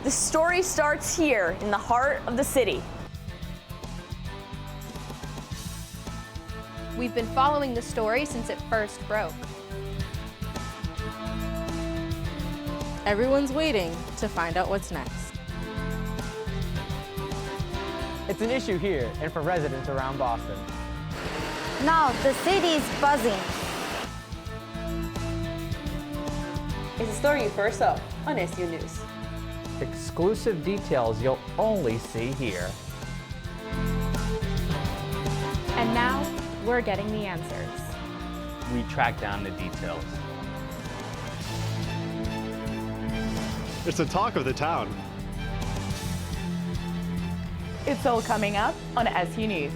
The story starts here in the heart of the city. We've been following the story since it first broke. Everyone's waiting to find out what's next. It's an issue here and for residents around Boston. Now the city is buzzing. It's a story you first saw on SU News. Exclusive details you'll only see here. And now, we're getting the answers. We track down the details. It's the talk of the town. It's all coming up on SU News.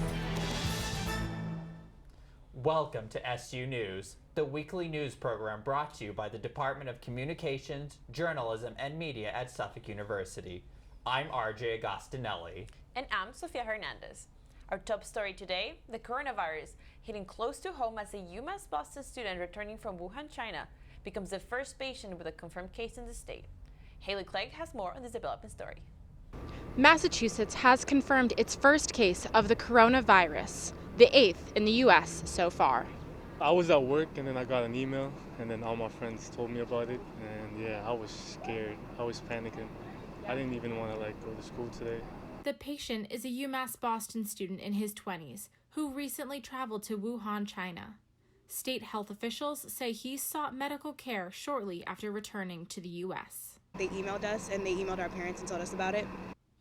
Welcome to SU News, the weekly news program brought to you by the Department of Communications, Journalism, and Media at Suffolk University. I'm RJ Agostinelli. And I'm Sofia Hernandez. Our top story today, the coronavirus, hitting close to home as a UMass Boston student returning from Wuhan, China, becomes the first patient with a confirmed case in the state. Haley Clegg has more on this developing story. Massachusetts has confirmed its first case of the coronavirus, the 8th in the U.S. so far. I was at work and then I got an email and then all my friends told me about it, and yeah, I was scared. I was panicking. I didn't even want to go to school today. The patient is a UMass Boston student in his 20s who recently traveled to Wuhan, China. State health officials say he sought medical care shortly after returning to the U.S. They emailed us and they emailed our parents and told us about it.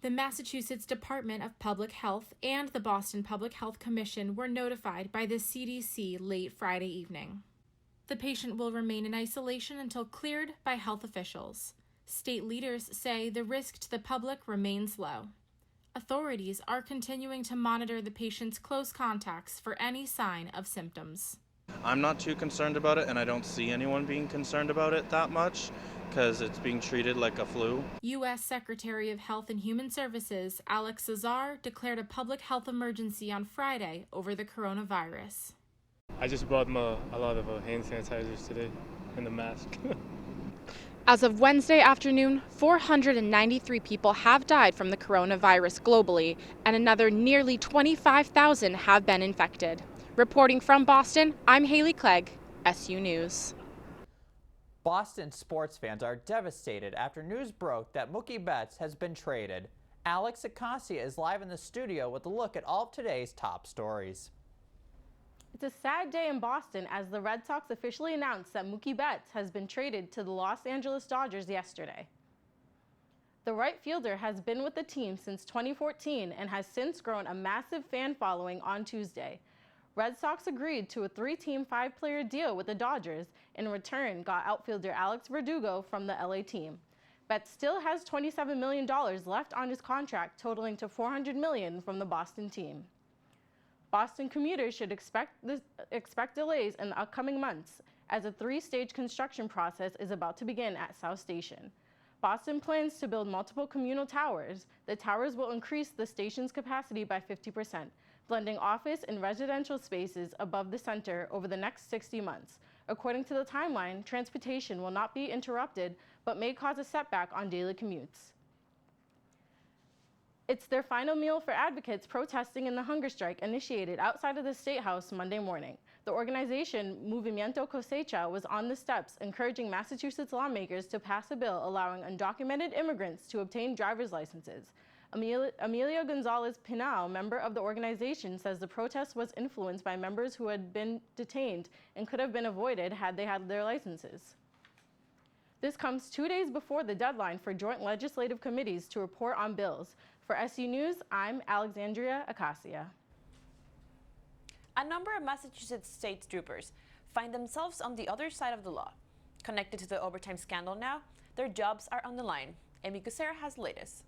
The Massachusetts Department of Public Health and the Boston Public Health Commission were notified by the CDC late Friday evening. The patient will remain in isolation until cleared by health officials. State leaders say the risk to the public remains low. Authorities are continuing to monitor the patient's close contacts for any sign of symptoms. I'm not too concerned about it, and I don't see anyone being concerned about it that much because it's being treated like a flu. U.S. Secretary of Health and Human Services Alex Azar declared a public health emergency on Friday over the coronavirus. I just brought a lot of hand sanitizers today and a mask. As of Wednesday afternoon, 493 people have died from the coronavirus globally, and another nearly 25,000 have been infected. Reporting from Boston, I'm Haley Clegg, SU News. Boston sports fans are devastated after news broke that Mookie Betts has been traded. Alex Acacia is live in the studio with a look at all of today's top stories. It's a sad day in Boston as the Red Sox officially announced that Mookie Betts has been traded to the Los Angeles Dodgers yesterday. The right fielder has been with the team since 2014 and has since grown a massive fan following on Tuesday. Red Sox agreed to a 3-team, 5-player deal with the Dodgers, and in return got outfielder Alex Verdugo from the LA team. Betts still has $27 million left on his contract, totaling to $400 million from the Boston team. Boston commuters should expect delays in the upcoming months as a 3-stage construction process is about to begin at South Station. Boston plans to build multiple communal towers. The towers will increase the station's capacity by 50%, blending office and residential spaces above the center over the next 60 months. According to the timeline, transportation will not be interrupted, but may cause a setback on daily commutes. It's their final meal for advocates protesting in the hunger strike initiated outside of the State House Monday morning. The organization Movimiento Cosecha was on the steps encouraging Massachusetts lawmakers to pass a bill allowing undocumented immigrants to obtain driver's licenses. Emilio Gonzalez Pinal, member of the organization, says the protest was influenced by members who had been detained and could have been avoided had they had their licenses. This comes 2 days before the deadline for joint legislative committees to report on bills. For SU News, I'm Alexandria Acacia. A number of Massachusetts state troopers find themselves on the other side of the law. Connected to the overtime scandal now, their jobs are on the line. Amy Kucera has the latest.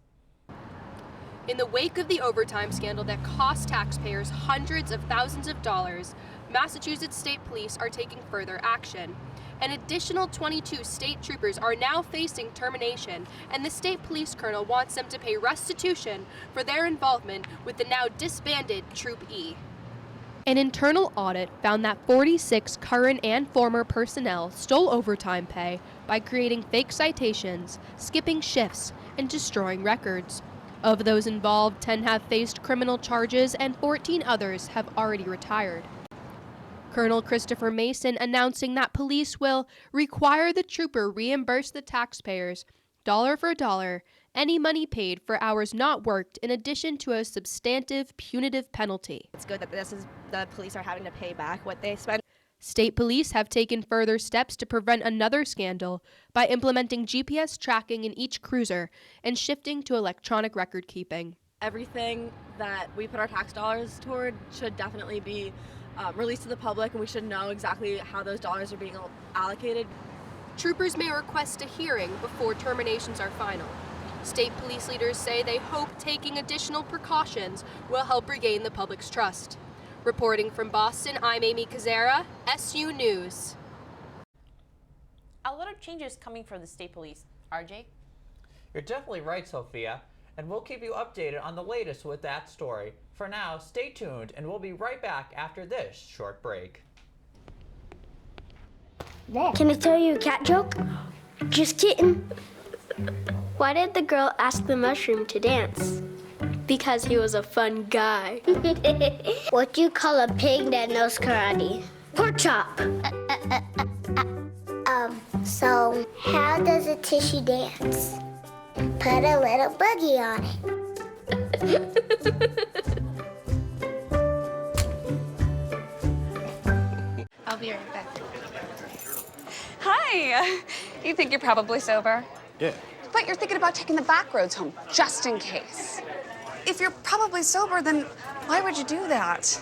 In the wake of the overtime scandal that cost taxpayers hundreds of thousands of dollars, Massachusetts State Police are taking further action. An additional 22 state troopers are now facing termination, and the state police colonel wants them to pay restitution for their involvement with the now disbanded Troop E. An internal audit found that 46 current and former personnel stole overtime pay by creating fake citations, skipping shifts, and destroying records. Of those involved, 10 have faced criminal charges and 14 others have already retired. Colonel Christopher Mason announcing that police will require the trooper reimburse the taxpayers, dollar for dollar, any money paid for hours not worked, in addition to a substantive punitive penalty. It's good that the police are having to pay back what they spent. State police have taken further steps to prevent another scandal by implementing GPS tracking in each cruiser and shifting to electronic record keeping. Everything that we put our tax dollars toward should definitely be released to the public, and we should know exactly how those dollars are being allocated. Troopers may request a hearing before terminations are final. State police leaders say they hope taking additional precautions will help regain the public's trust. Reporting from Boston, I'm Amy Kazera, SU News. A lot of changes coming from the state police. RJ? You're definitely right, Sophia, and we'll keep you updated on the latest with that story. For now, stay tuned, and we'll be right back after this short break. Can I tell you a cat joke? Just kidding. Why did the girl ask the mushroom to dance? Because he was a fun guy. What do you call a pig that knows karate? Pork chop. So how does a tissue dance? Put a little boogie on it. I'll be right back. Hi. You think you're probably sober? Yeah. But you're thinking about taking the back roads home, just in case. If you're probably sober, then why would you do that?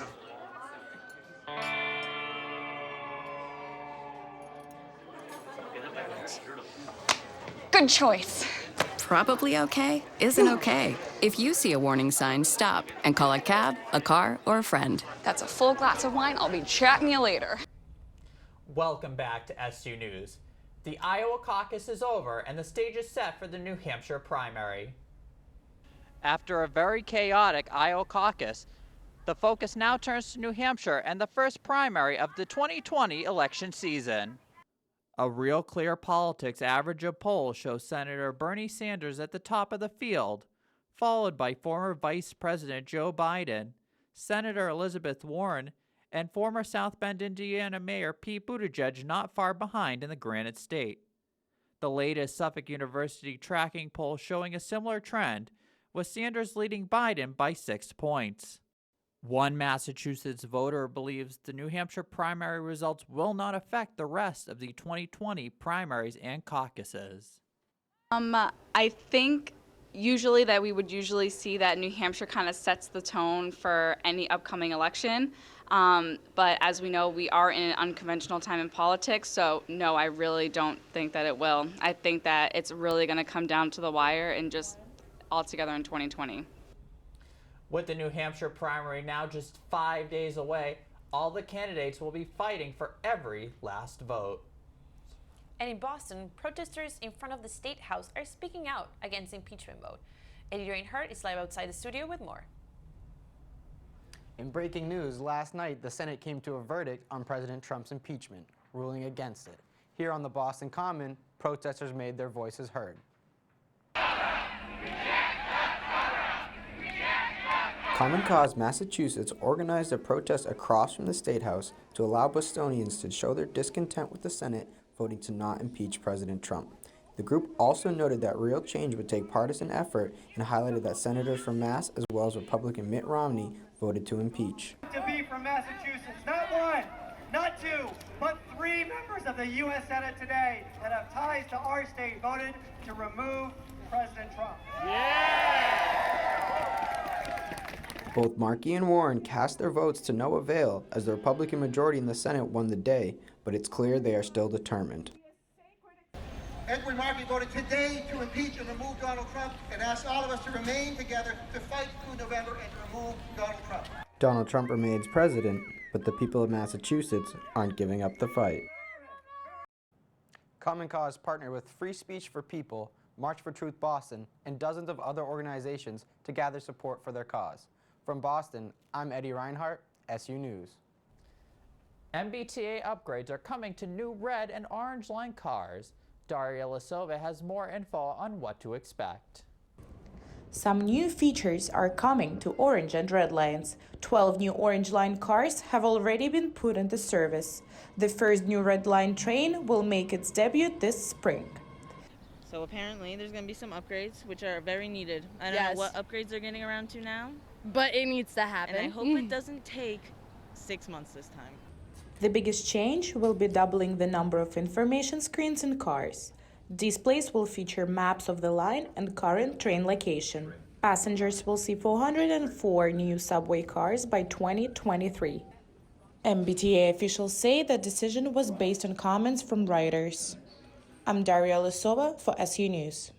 Good choice. Probably okay isn't okay. If you see a warning sign, stop and call a cab, a car, or a friend. That's a full glass of wine. I'll be chatting you later. Welcome back to SU News. The Iowa caucus is over and the stage is set for the New Hampshire primary. After a very chaotic Iowa caucus, the focus now turns to New Hampshire and the first primary of the 2020 election season. A Real Clear Politics average of polls shows Senator Bernie Sanders at the top of the field, followed by former Vice President Joe Biden, Senator Elizabeth Warren, and former South Bend, Indiana Mayor Pete Buttigieg not far behind in the Granite State. The latest Suffolk University tracking poll showing a similar trend, with Sanders leading Biden by 6 points. One Massachusetts voter believes the New Hampshire primary results will not affect the rest of the 2020 primaries and caucuses. I think that we would usually see that New Hampshire kind of sets the tone for any upcoming election. But as we know, we are in an unconventional time in politics, so no, I really don't think that it will. I think that it's really going to come down to the wire and just all together in 2020. With the New Hampshire primary now just 5 days away, all the candidates will be fighting for every last vote. And in Boston, protesters in front of the State House are speaking out against the impeachment vote. Eddie Reinhardt is live outside the studio with more. In breaking news, last night the Senate came to a verdict on President Trump's impeachment, ruling against it. Here on the Boston Common, protesters made their voices heard. Common Cause Massachusetts organized a protest across from the State House to allow Bostonians to show their discontent with the Senate voting to not impeach President Trump. The group also noted that real change would take partisan effort and highlighted that senators from Mass as well as Republican Mitt Romney voted to impeach. To be from Massachusetts, not one, not two, but 3 members of the U.S. Senate today that have ties to our state voted to remove President Trump. Both Markey and Warren cast their votes to no avail as the Republican majority in the Senate won the day, but it's clear they are still determined. Edwin Markey voted today to impeach and remove Donald Trump and asked all of us to remain together to fight through November and to remove Donald Trump. Donald Trump remains president, but the people of Massachusetts aren't giving up the fight. Common Cause partnered with Free Speech for People, March for Truth Boston, and dozens of other organizations to gather support for their cause. From Boston, I'm Eddie Reinhardt, SU News. MBTA upgrades are coming to new red and orange line cars. Daria Lasova has more info on what to expect. Some new features are coming to Orange and Red Lines. 12 new Orange Line cars have already been put into service. The first new Red Line train will make its debut this spring. So apparently there's going to be some upgrades, which are very needed. I don't know what upgrades they're getting around to now. But it needs to happen. And I hope it doesn't take 6 months this time. The biggest change will be doubling the number of information screens in cars. Displays will feature maps of the line and current train location. Passengers will see 404 new subway cars by 2023. MBTA officials say the decision was based on comments from riders. I'm Daria Lisova for SU News.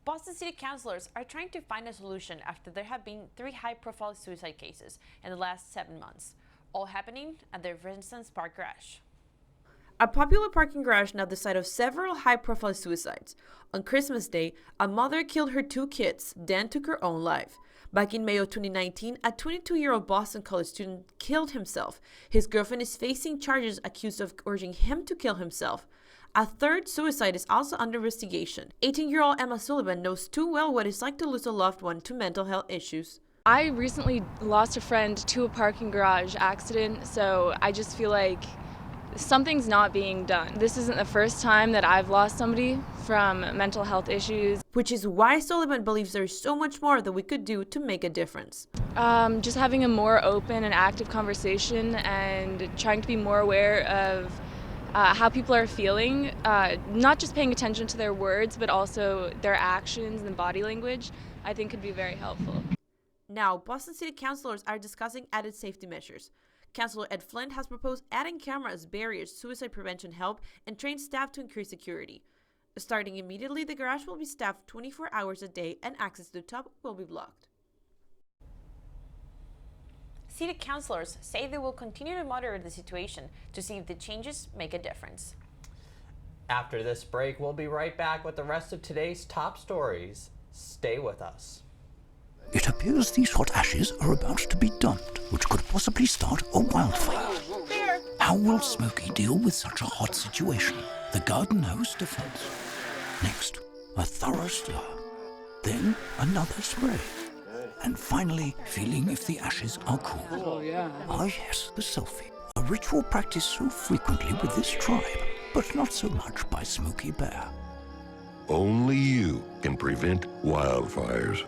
Boston City councilors are trying to find a solution after there have been 3 high-profile suicide cases in the last 7 months, all happening at their Renaissance Park garage. A popular parking garage now the site of several high-profile suicides. On Christmas Day, a mother killed her 2 kids, then took her own life. Back in May of 2019, a 22-year-old Boston college student killed himself. His girlfriend is facing charges accused of urging him to kill himself. A third suicide is also under investigation. 18-year-old Emma Sullivan knows too well what it's like to lose a loved one to mental health issues. I recently lost a friend to a parking garage accident, so I just feel like something's not being done. This isn't the first time that I've lost somebody from mental health issues. Which is why Sullivan believes there is so much more that we could do to make a difference. Just having a more open and active conversation and trying to be more aware of how people are feeling, not just paying attention to their words, but also their actions and body language, I think could be very helpful. Now, Boston City councilors are discussing added safety measures. Councilor Ed Flint has proposed adding cameras, barriers, suicide prevention help, and trained staff to increase security. Starting immediately, the garage will be staffed 24 hours a day and access to the top will be blocked. City councilors say they will continue to monitor the situation to see if the changes make a difference. After this break, we'll be right back with the rest of today's top stories. Stay with us. It appears these hot ashes are about to be dumped, which could possibly start a wildfire. How will Smokey deal with such a hot situation? The garden hose defense. Next, a thorough stir. Then another spray. And finally, feeling if the ashes are cool. Oh, yeah. Ah, yes, the selfie. A ritual practiced so frequently with this tribe, but not so much by Smokey Bear. Only you can prevent wildfires.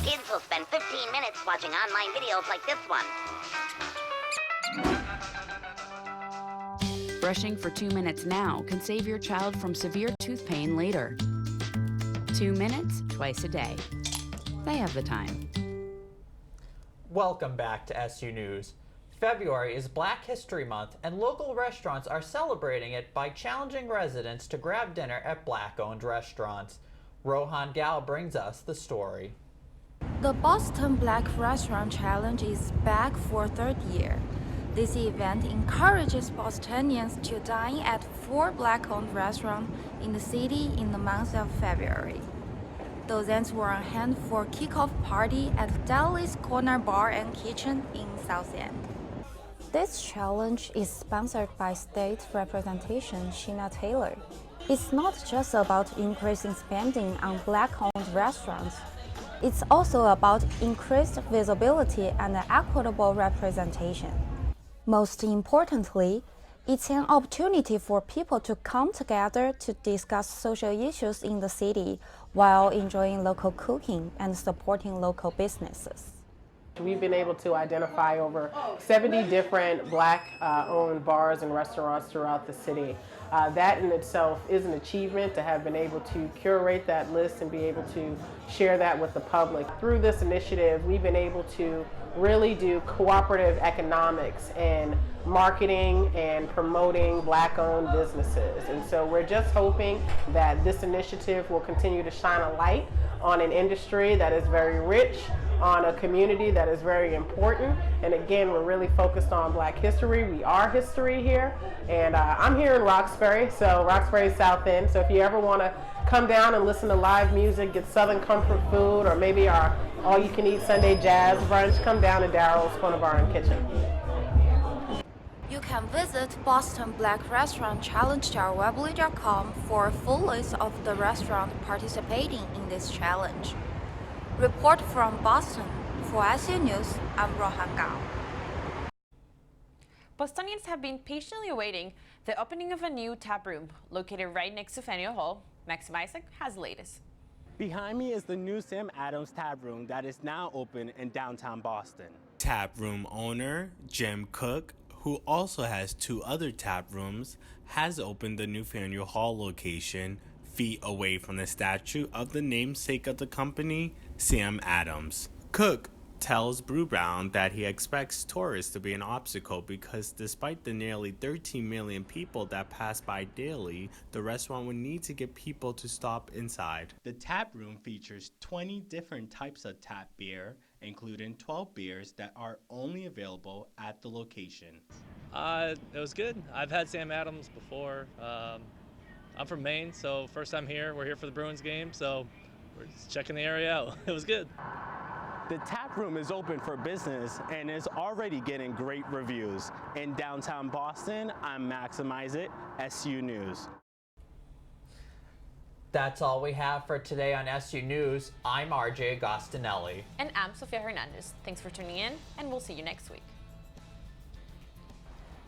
Kids will spend 15 minutes watching online videos like this one. Brushing for 2 minutes now can save your child from severe tooth pain later. 2 minutes, twice a day. They have the time. Welcome back to SU News. February is Black History Month, and local restaurants are celebrating it by challenging residents to grab dinner at Black-owned restaurants. Rohan Gal brings us the story. The Boston Black Restaurant Challenge is back for 3rd year. This event encourages Bostonians to dine at 4 Black-owned restaurants in the city in the month of February. The events were on hand for kickoff party at Deli's Corner Bar and Kitchen in South End. This challenge is sponsored by State Representation Sheena Taylor. It's not just about increasing spending on Black-owned restaurants. It's also about increased visibility and equitable representation. Most importantly, it's an opportunity for people to come together to discuss social issues in the city while enjoying local cooking and supporting local businesses. We've been able to identify over 70 different Black-owned bars and restaurants throughout the city. That in itself is an achievement to have been able to curate that list and be able to share that with the public. Through this initiative, we've been able to really do cooperative economics in marketing and promoting Black-owned businesses. And so we're just hoping that this initiative will continue to shine a light on an industry that is very rich, on a community that is very important. And again, we're really focused on Black history. We are history here. And I'm here in Roxbury, so Roxbury South End. So if you ever want to come down and listen to live music, get Southern comfort food, or maybe our all-you-can-eat Sunday jazz brunch, come down to Daryl's Corner Bar and Kitchen. You can visit Boston Black Restaurant Challenge.weebly.com for a full list of the restaurants participating in this challenge. Report from Boston. For SU News, I'm Rohan Gao. Bostonians have been patiently awaiting the opening of a new tap room located right next to Faneuil Hall. Maxim Isaac has the latest. Behind me is the new Sam Adams Tap Room that is now open in downtown Boston. Tap room owner Jim Cook, who also has 2 other tap rooms, has opened the new Faneuil Hall location feet away from the statue of the namesake of the company, Sam Adams. Cook tells Brew Brown that he expects tourists to be an obstacle because despite the nearly 13 million people that pass by daily, the restaurant would need to get people to stop inside. The tap room features 20 different types of tap beer, including 12 beers that are only available at the location. It was good. I've had Sam Adams before. I'm from Maine, so first time here. We're here for the Bruins game, so we're just checking the area out. It was good. The tap room is open for business and is already getting great reviews. In downtown Boston, I'm Maxim Isaac, SU News. That's all we have for today on SU News. I'm RJ Agostinelli. And I'm Sofia Hernandez. Thanks for tuning in, and we'll see you next week.